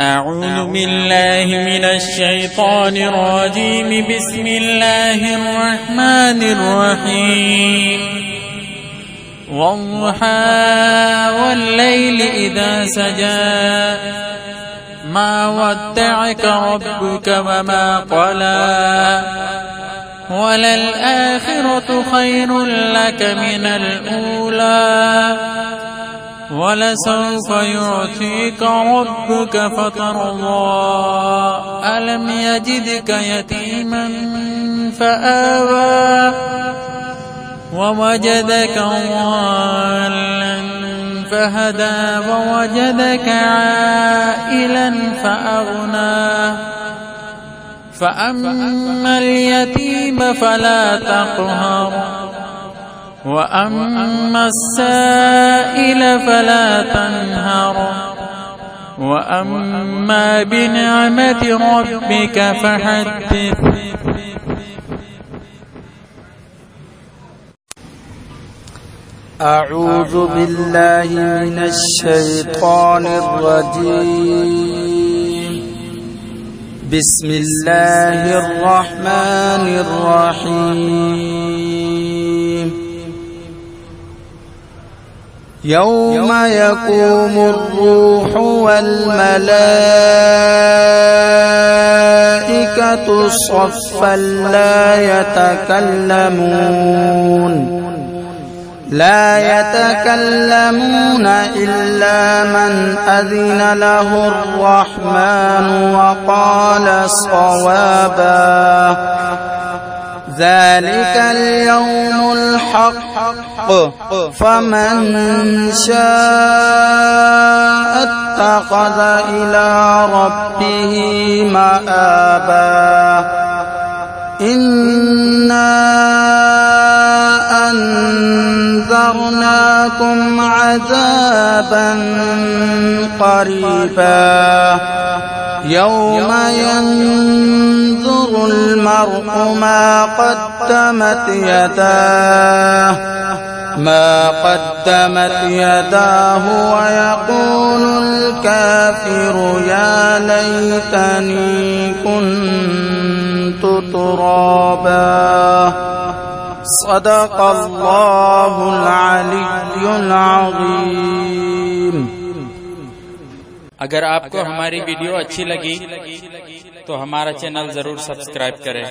أعوذ بالله من الشيطان الرجيم بسم الله الرحمن الرحيم والضحى والليل إذا سجى ما ودعك ربك وما قلى وللآخرة خير لك من الأولى ولسوف يعطيك ربك فترضى ألم يجدك يتيما فآوى ووجدك ضالا فهدى ووجدك عائلا فأغنى فأما اليتيم فلا تقهر وأما السائل فلا تنهر وأما بنعمة ربك فحدث. أعوذ بالله من الشيطان الرجيم. بسم الله الرحمن الرحيم. يوم يقوم الروح والملائكة صفا لا يتكلمون إلا من أذن له الرحمن وقال صوابا. ذلك اليوم الحق فمن شاء اتخذ إلى ربه مآبا. إنا أنذرناكم عذابا قريبا يوم ينظر المرء ما قدمت يداه ويقول الكافر يا ليتني كنت ترابا. صدق الله العلی العظیم. अगर आपको हमारी वीडियो अच्छी लगी तो हमारा चैनल जरूर सब्सक्राइब करें।